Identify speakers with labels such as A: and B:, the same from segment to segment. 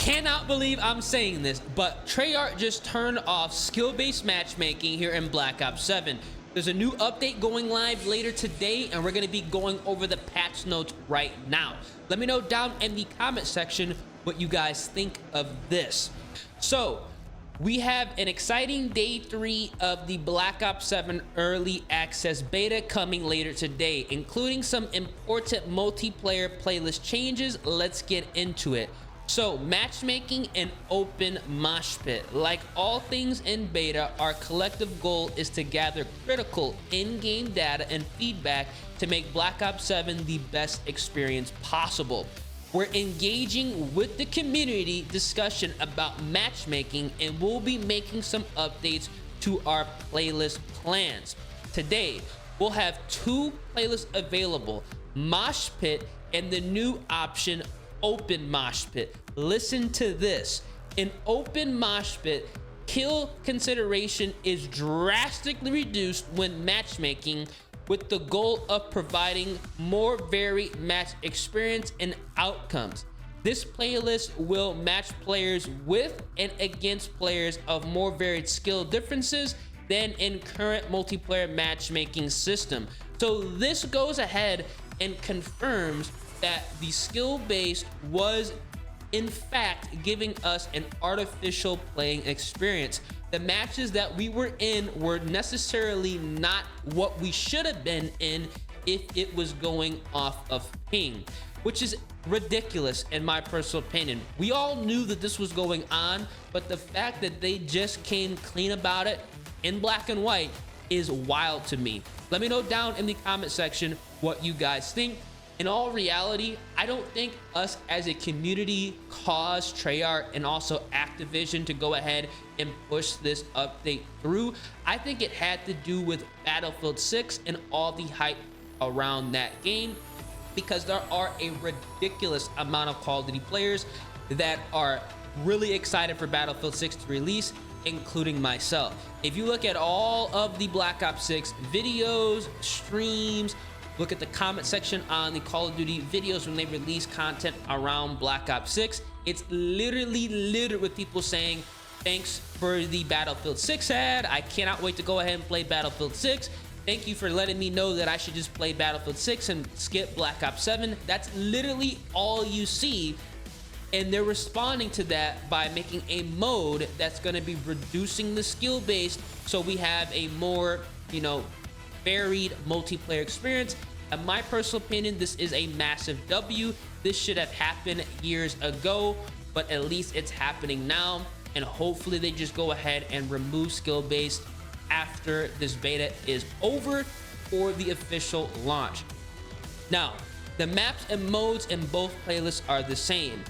A: cannot believe I'm saying this, but Treyarch just turned off skill-based matchmaking here in Black Ops 7. There's a new update going live later today, and we're going to be going over the patch notes right now. Let me know down in the comment section what you guys think of this. So we have an exciting day 3 of the Black Ops 7 early access beta coming later today, including some important multiplayer playlist changes. Let's get into it. So matchmaking and open mosh pit. Like all things in beta, our collective goal is to gather critical in-game data and feedback to make Black Ops 7 the best experience possible. We're engaging with the community discussion about matchmaking, and we'll be making some updates to our playlist plans. Today, we'll have 2 playlists available, Mosh Pit and the new option, Open Mosh Pit. Listen to this. In Open Mosh Pit, kill consideration is drastically reduced when matchmaking, with the goal of providing more varied match experience and outcomes. This playlist will match players with and against players of more varied skill differences than in current multiplayer matchmaking system. So this goes ahead and confirms that the skill-based was in fact giving us an artificial playing experience. The matches that we were in were necessarily not what we should have been in if it was going off of ping, which is ridiculous in my personal opinion. We all knew that this was going on, but the fact that they just came clean about it in black and white is wild to me. Let me know down in the comment section what you guys think. In all reality, I don't think us as a community caused Treyarch and also Activision to go ahead and push this update through. I think it had to do with Battlefield 6 and all the hype around that game, because there are a ridiculous amount of Call of Duty players that are really excited for Battlefield 6 to release, including myself. If you look at all of the Black Ops 6 videos, streams, look at the comment section on the Call of Duty videos when they release content around Black Ops 6. It's literally littered with people saying, thanks for the Battlefield 6 ad. I cannot wait to go ahead and play Battlefield 6. Thank you for letting me know that I should just play Battlefield 6 and skip Black Ops 7. That's literally all you see. And they're responding to that by making a mode that's going to be reducing the skill base, so we have a more, varied multiplayer experience. In my personal opinion, this is a massive W. This should have happened years ago, but at least it's happening now, and hopefully they just go ahead and remove skill based after this beta is over for the official launch. Now, the maps and modes in both playlists are the same.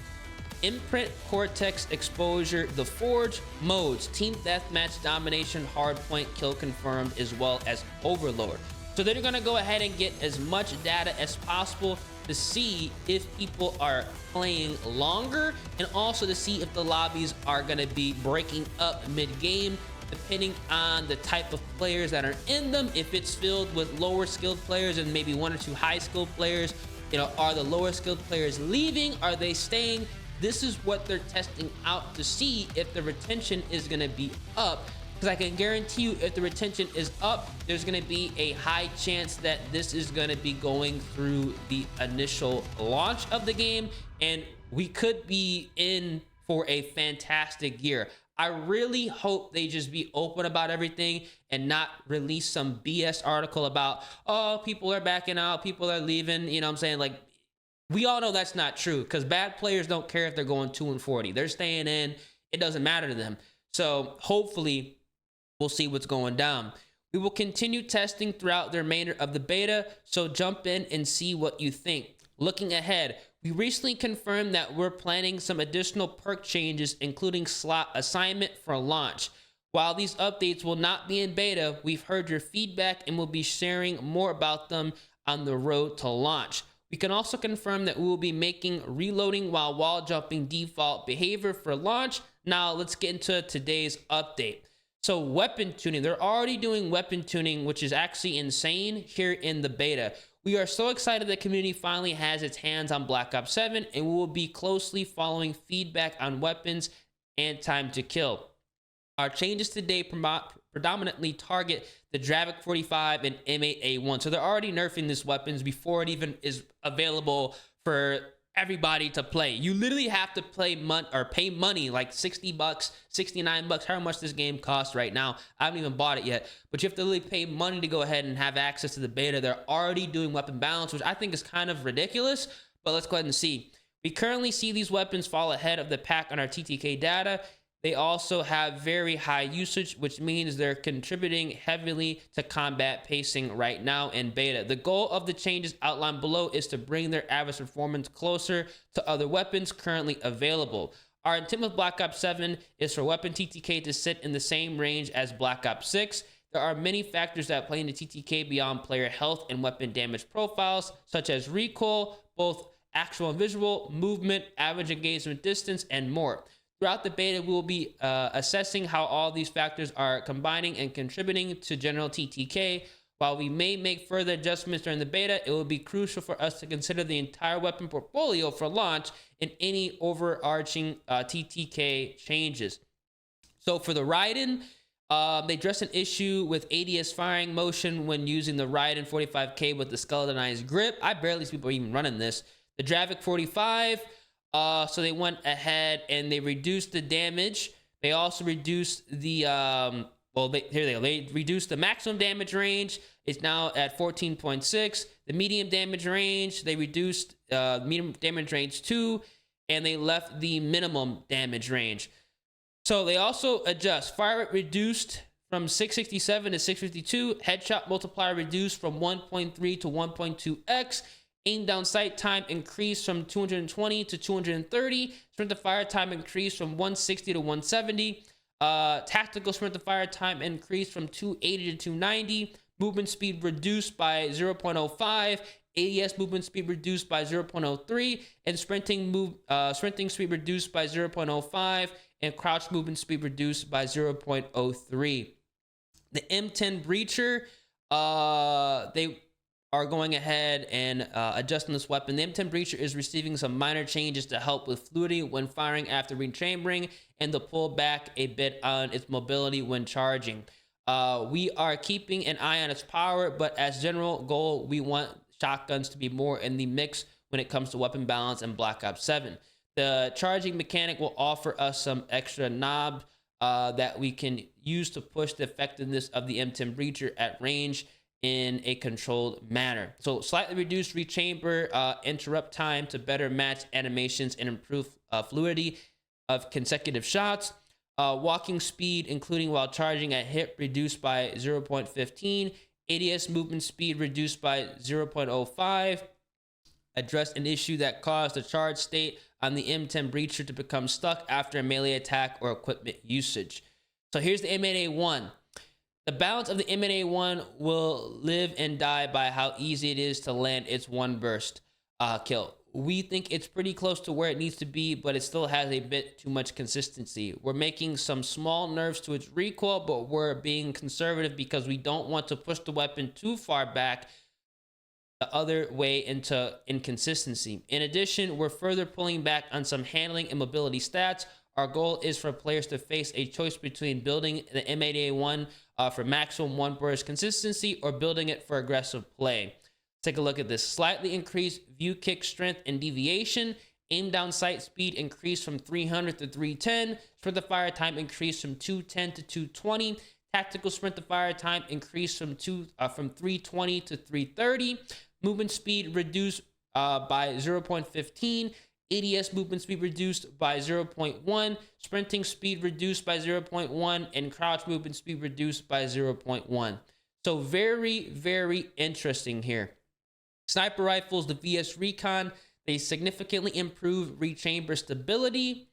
A: Imprint, Cortex, Exposure, The Forge, modes, Team Deathmatch, Domination, Hardpoint, Kill Confirmed, as well as Overlord. So they're gonna go ahead and get as much data as possible to see if people are playing longer, and also to see if the lobbies are gonna be breaking up mid-game, depending on the type of players that are in them. If it's filled with lower skilled players and maybe 1 or 2 high skilled players, are the lower skilled players leaving? Are they staying? This is what they're testing out to see if the retention is going to be up, because I can guarantee you if the retention is up, there's going to be a high chance that this is going to be going through the initial launch of the game, and we could be in for a fantastic year. I really hope they just be open about everything and not release some BS article about, oh, people are backing out, people are leaving, what I'm saying? Like, we all know that's not true, because bad players don't care if they're going 2-40. They're staying in. It doesn't matter to them. So hopefully we'll see what's going down. We will continue testing throughout the remainder of the beta, so jump in and see what you think. Looking ahead, we recently confirmed that we're planning some additional perk changes, including slot assignment for launch. While these updates will not be in beta, we've heard your feedback and will be sharing more about them on the road to launch. We can also confirm that we will be making reloading while wall jumping default behavior for launch. Now let's get into today's update. So weapon tuning, they're already doing weapon tuning, which is actually insane here in the beta. We are so excited that community finally has its hands on Black Ops 7, and we will be closely following feedback on weapons and time to kill. Our changes today predominantly target the Dravec 45 and M8A1. So they're already nerfing these weapons before it even is available for everybody to play. You literally have to pay money, like 60 bucks, 69 bucks, however much this game costs right now. I haven't even bought it yet, but you have to literally pay money to go ahead and have access to the beta. They're already doing weapon balance, which I think is kind of ridiculous, but let's go ahead and see. We currently see these weapons fall ahead of the pack on our TTK data. They also have very high usage, which means they're contributing heavily to combat pacing right now in beta. The goal of the changes outlined below is to bring their average performance closer to other weapons currently available. Our intent with Black Ops 7 is for weapon TTK to sit in the same range as Black Ops 6. There are many factors that play into TTK beyond player health and weapon damage profiles, such as recoil, both actual and visual, movement, average engagement distance, and more. Throughout the beta, we will be assessing how all these factors are combining and contributing to general TTK. While we may make further adjustments during the beta, it will be crucial for us to consider the entire weapon portfolio for launch in any overarching TTK changes. So for the Raiden, they addressed an issue with ADS firing motion when using the Raiden 45K with the skeletonized grip. I barely see people even running this. The Dravec 45... so they went ahead and they reduced the damage. They also reduced the they reduced the maximum damage range. It's now at 14.6. The medium damage range, they reduced medium damage range 2, and they left the minimum damage range. So they also adjust fire rate reduced from 667 to 652, headshot multiplier reduced from 1.3 to 1.2x. Aim down sight time increased from 220 to 230. Sprint to fire time increased from 160 to 170. Tactical sprint to fire time increased from 280 to 290. Movement speed reduced by 0.05. ADS movement speed reduced by 0.03. And sprinting speed reduced by 0.05. And crouch movement speed reduced by 0.03. The M10 Breacher, they are going ahead and adjusting this weapon. The M10 Breacher is receiving some minor changes to help with fluidity when firing after rechambering and to pull back a bit on its mobility when charging. We are keeping an eye on its power, but as general goal, we want shotguns to be more in the mix when it comes to weapon balance in Black Ops 7. The charging mechanic will offer us some extra knobs that we can use to push the effectiveness of the M10 Breacher at range in a controlled manner. So slightly reduced rechamber interrupt time to better match animations and improve fluidity of consecutive shots. Walking speed, including while charging at hit, reduced by 0.15. ADS movement speed reduced by 0.05. Addressed an issue that caused the charge state on the M10 Breacher to become stuck after a melee attack or equipment usage. So here's the M8A1. The balance of the M8A1 will live and die by how easy it is to land its one burst kill. We think it's pretty close to where it needs to be, but it still has a bit too much consistency. We're making some small nerfs to its recoil, but we're being conservative because we don't want to push the weapon too far back the other way into inconsistency. In addition, we're further pulling back on some handling and mobility stats. Our goal is for players to face a choice between building the M8A1 for maximum one burst consistency or building it for aggressive play. Take a look at this. Slightly increased view kick strength and deviation. Aim down sight speed increased from 300 to 310. Sprint to fire time increased from 210 to 220. Tactical sprint to fire time increased from 320 to 330. Movement speed reduced by 0.15. ADS movement speed reduced by 0.1, sprinting speed reduced by 0.1, and crouch movement speed reduced by 0.1. So very, very interesting here. Sniper rifles, the VS Recon, they significantly improve rechamber stability.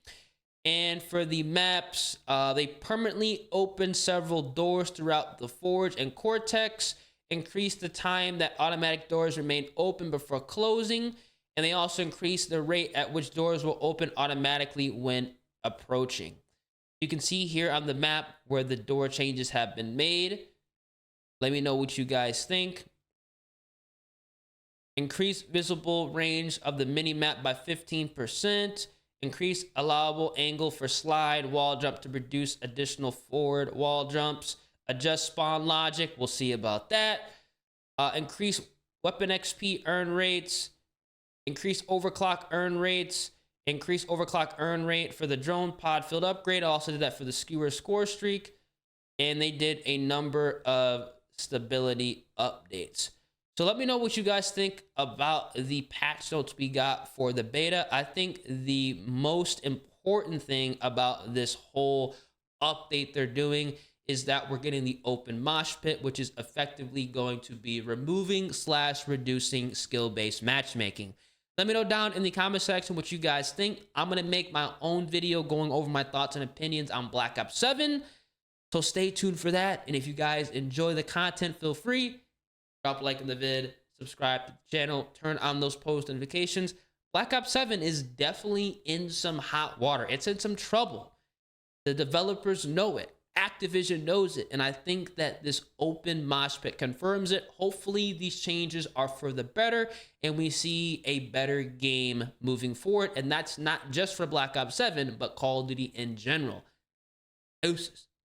A: And for the maps, they permanently open several doors throughout the Forge and Cortex, increase the time that automatic doors remain open before closing, and they also increase the rate at which doors will open automatically when approaching. You can see here on the map where the door changes have been made. Let me know what you guys think. Increase visible range of the mini map by 15%. Increase allowable angle for slide wall jump to produce additional forward wall jumps. Adjust spawn logic. We'll see about that. Increase weapon XP earn rates. Increase overclock earn rates. Increase overclock earn rate for the drone pod field upgrade. I also did that for the skewer score streak. And they did a number of stability updates. So let me know what you guys think about the patch notes we got for the beta. I think the most important thing about this whole update they're doing is that we're getting the open mosh pit, which is effectively going to be removing / reducing skill-based matchmaking. Let me know down in the comment section what you guys think. I'm going to make my own video going over my thoughts and opinions on Black Ops 7. So stay tuned for that. And if you guys enjoy the content, feel free. Drop a like in the vid, subscribe to the channel, turn on those post notifications. Black Ops 7 is definitely in some hot water. It's in some trouble. The developers know it. Activision knows it. And I think that this open mosh pit confirms it. Hopefully these changes are for the better and we see a better game moving forward. And that's not just for Black Ops 7, but Call of Duty in general. Deuces.